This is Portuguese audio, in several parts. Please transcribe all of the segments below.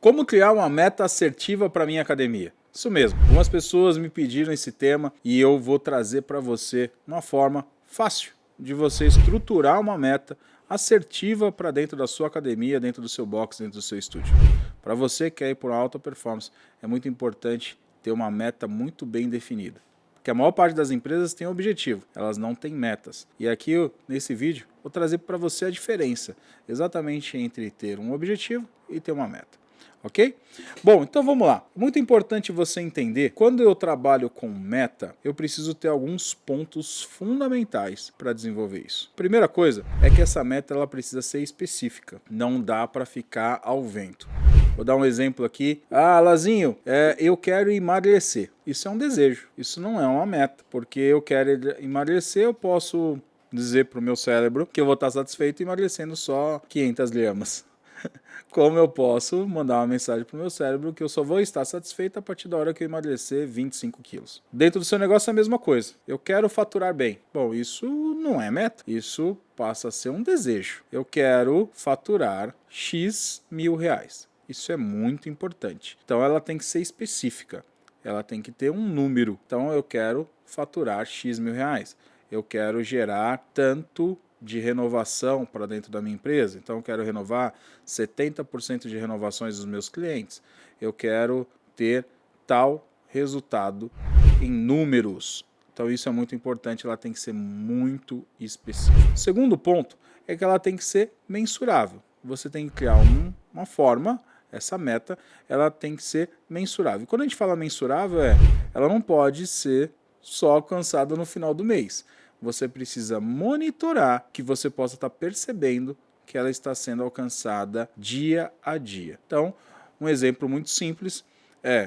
Como criar uma meta assertiva para minha academia? Isso mesmo, algumas pessoas me pediram esse tema e eu vou trazer para você uma forma fácil de você estruturar uma meta assertiva para dentro da sua academia, dentro do seu box, dentro do seu estúdio. Para você que quer ir por alta performance, é muito importante ter uma meta muito bem definida. Porque a maior parte das empresas tem objetivo, elas não têm metas. E aqui, nesse vídeo, vou trazer para você a diferença exatamente entre ter um objetivo e ter uma meta. Ok? Bom, então vamos lá. Muito importante você entender, quando eu trabalho com meta, eu preciso ter alguns pontos fundamentais para desenvolver isso. Primeira coisa é que essa meta ela precisa ser específica, não dá para ficar ao vento. Vou dar um exemplo aqui. Lazinho, eu quero emagrecer. Isso é um desejo, isso não é uma meta, porque eu quero emagrecer, eu posso dizer para o meu cérebro que eu vou estar satisfeito emagrecendo só 500 gramas. Como eu posso mandar uma mensagem para o meu cérebro que eu só vou estar satisfeito a partir da hora que eu emagrecer 25 quilos. Dentro do seu negócio é a mesma coisa. Eu quero faturar bem. Bom, isso não é meta. Isso passa a ser um desejo. Eu quero faturar X mil reais. Isso é muito importante. Então ela tem que ser específica. Ela tem que ter um número. Então eu quero faturar X mil reais. Eu quero gerar tanto de renovação para dentro da minha empresa, então eu quero renovar 70% de renovações dos meus clientes, eu quero ter tal resultado em números. Então isso é muito importante, ela tem que ser muito específica. O segundo ponto é que ela tem que ser mensurável. Você tem que criar uma forma, essa meta, ela tem que ser mensurável. Quando a gente fala mensurável, ela não pode ser só alcançada no final do mês. Você precisa monitorar que você possa estar percebendo que ela está sendo alcançada dia a dia. Então, um exemplo muito simples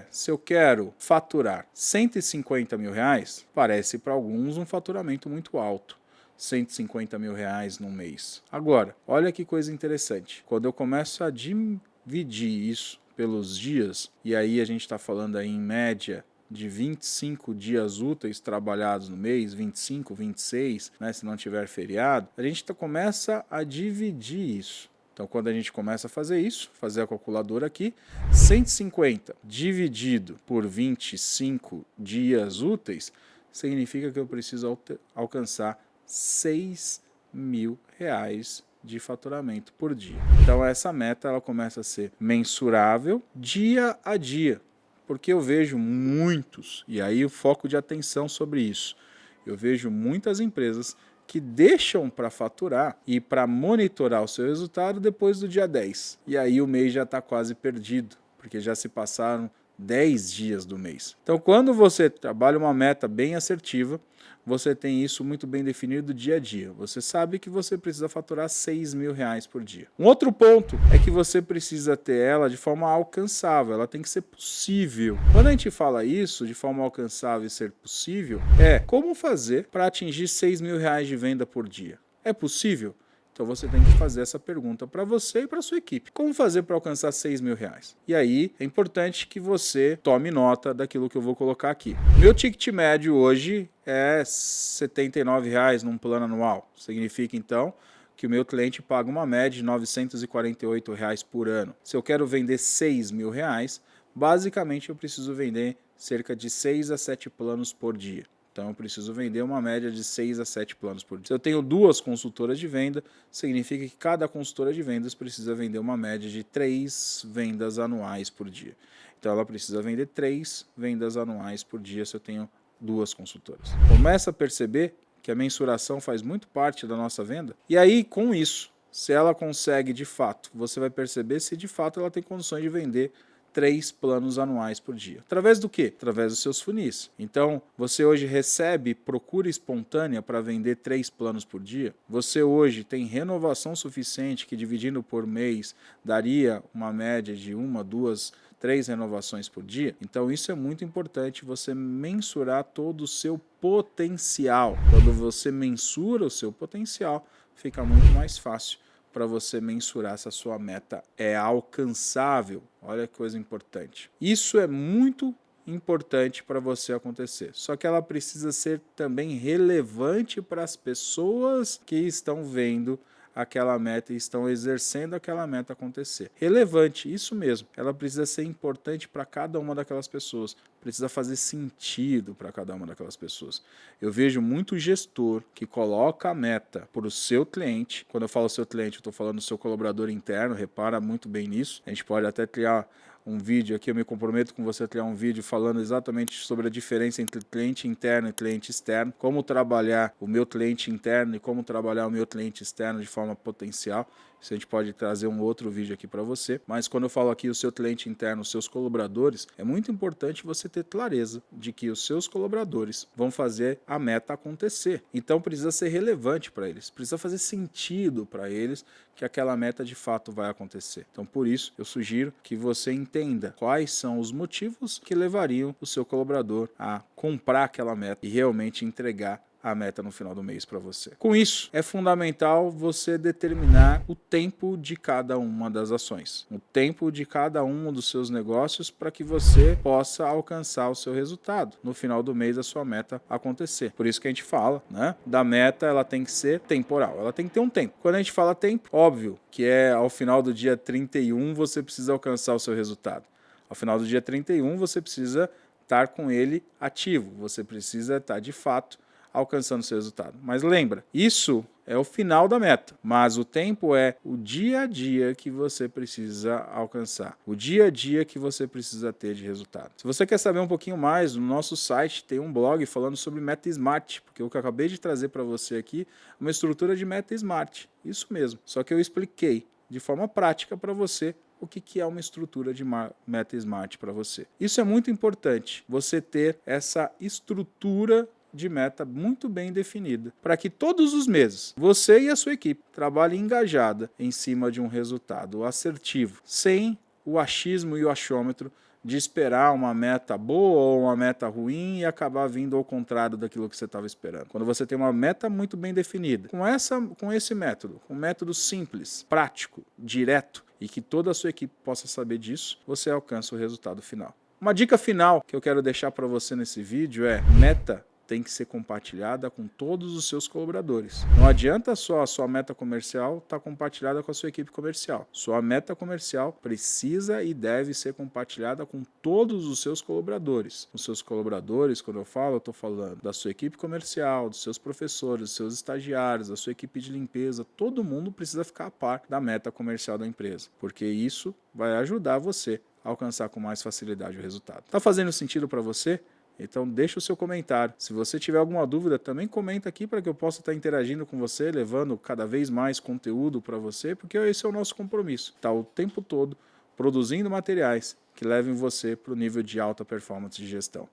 se eu quero faturar 150 mil reais, parece para alguns um faturamento muito alto. 150 mil reais num mês. Agora, olha que coisa interessante. Quando eu começo a dividir isso pelos dias, e aí a gente está falando aí em média de 25 dias úteis trabalhados no mês, 25, 26, né, se não tiver feriado, a gente começa a dividir isso. Então, quando a gente começa a fazer isso, fazer a calculadora aqui, 150 dividido por 25 dias úteis, significa que eu preciso alcançar 6 mil reais de faturamento por dia. Então, essa meta ela começa a ser mensurável dia a dia. Porque eu vejo muitos, e aí o foco de atenção sobre isso, eu vejo muitas empresas que deixam para faturar e para monitorar o seu resultado depois do dia 10. E aí o mês já está quase perdido, porque já se passaram 10 dias do mês. Então, quando você trabalha uma meta bem assertiva, você tem isso muito bem definido dia a dia. Você sabe que você precisa faturar 6 mil reais por dia. Um outro ponto é que você precisa ter ela de forma alcançável, ela tem que ser possível. Quando a gente fala isso, de forma alcançável e ser possível, como fazer para atingir 6 mil reais de venda por dia? É possível? Então você tem que fazer essa pergunta para você e para sua equipe. Como fazer para alcançar 6 mil reais? E aí é importante que você tome nota daquilo que eu vou colocar aqui. Meu ticket médio hoje é R$ 79 reais num plano anual. Significa então que o meu cliente paga uma média de R$ 948 reais por ano. Se eu quero vender 6 mil reais, basicamente eu preciso vender cerca de 6 a 7 planos por dia. Então eu preciso vender uma média de 6 a 7 planos por dia. Se eu tenho 2 consultoras de venda, significa que cada consultora de vendas precisa vender uma média de 3 vendas anuais por dia. Então ela precisa vender 3 vendas anuais por dia se eu tenho 2 consultoras. Começa a perceber que a mensuração faz muito parte da nossa venda. E aí, com isso, se ela consegue de fato, você vai perceber se de fato ela tem condições de vender 3 planos anuais por dia. Através do quê? Através dos seus funis. Então, você hoje recebe procura espontânea para vender 3 planos por dia? Você hoje tem renovação suficiente que, dividindo por mês, daria uma média de 1, 2, 3 renovações por dia? Então, isso é muito importante, você mensurar todo o seu potencial. Quando você mensura o seu potencial, fica muito mais fácil para você mensurar se a sua meta é alcançável. Olha que coisa importante. Isso é muito importante para você acontecer. Só que ela precisa ser também relevante para as pessoas que estão vendo aquela meta e estão exercendo aquela meta acontecer. Relevante, isso mesmo. Ela precisa ser importante para cada uma daquelas pessoas. Precisa fazer sentido para cada uma daquelas pessoas. Eu vejo muito gestor que coloca a meta para o seu cliente. Quando eu falo seu cliente, eu estou falando do seu colaborador interno, repara muito bem nisso. A gente pode até criar um vídeo aqui, eu me comprometo com você a criar um vídeo falando exatamente sobre a diferença entre cliente interno e cliente externo, como trabalhar o meu cliente interno e como trabalhar o meu cliente externo de forma potencial. Isso a gente pode trazer um outro vídeo aqui para você, mas quando eu falo aqui o seu cliente interno, os seus colaboradores, é muito importante você ter clareza de que os seus colaboradores vão fazer a meta acontecer. Então precisa ser relevante para eles, precisa fazer sentido para eles que aquela meta de fato vai acontecer. Então por isso eu sugiro que você entenda quais são os motivos que levariam o seu colaborador a comprar aquela meta e realmente entregar a meta no final do mês para você. Com isso, é fundamental você determinar o tempo de cada uma das ações, o tempo de cada um dos seus negócios para que você possa alcançar o seu resultado no final do mês, a sua meta acontecer. Por isso que a gente fala, né, da meta, ela tem que ser temporal, ela tem que ter um tempo. Quando a gente fala tempo, óbvio que é ao final do dia 31 você precisa alcançar o seu resultado. Ao final do dia 31 você precisa estar com ele ativo, você precisa estar de fato alcançando seu resultado. Mas lembra, isso é o final da meta, mas o tempo é o dia a dia que você precisa alcançar, o dia a dia que você precisa ter de resultado. Se você quer saber um pouquinho mais, no nosso site tem um blog falando sobre meta Smart, porque o que eu acabei de trazer para você aqui é uma estrutura de meta Smart, isso mesmo, só que eu expliquei de forma prática para você o que é uma estrutura de meta Smart para você. Isso é muito importante, você ter essa estrutura de meta muito bem definida, para que todos os meses você e a sua equipe trabalhem engajada em cima de um resultado assertivo, sem o achismo e o achômetro de esperar uma meta boa ou uma meta ruim e acabar vindo ao contrário daquilo que você estava esperando. Quando você tem uma meta muito bem definida, com esse método, um método simples, prático, direto, e que toda a sua equipe possa saber disso, você alcança o resultado final. Uma dica final que eu quero deixar para você nesse vídeo é: meta tem que ser compartilhada com todos os seus colaboradores. Não adianta só a sua meta comercial estar compartilhada com a sua equipe comercial. Sua meta comercial precisa e deve ser compartilhada com todos os seus colaboradores. Os seus colaboradores, quando eu falo, eu estou falando da sua equipe comercial, dos seus professores, dos seus estagiários, da sua equipe de limpeza. Todo mundo precisa ficar a par da meta comercial da empresa, porque isso vai ajudar você a alcançar com mais facilidade o resultado. Está fazendo sentido para você? Então deixa o seu comentário. Se você tiver alguma dúvida, também comenta aqui para que eu possa estar interagindo com você, levando cada vez mais conteúdo para você, porque esse é o nosso compromisso. Tá o tempo todo produzindo materiais que levem você para o nível de alta performance de gestão.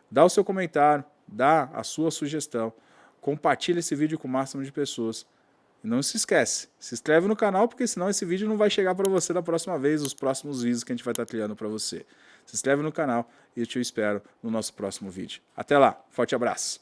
Dá o seu comentário, dá a sua sugestão, compartilha esse vídeo com o máximo de pessoas. E não se esquece, se inscreve no canal, porque senão esse vídeo não vai chegar para você da próxima vez, os próximos vídeos que a gente vai estar criando para você. Se inscreve no canal e eu te espero no nosso próximo vídeo. Até lá, forte abraço!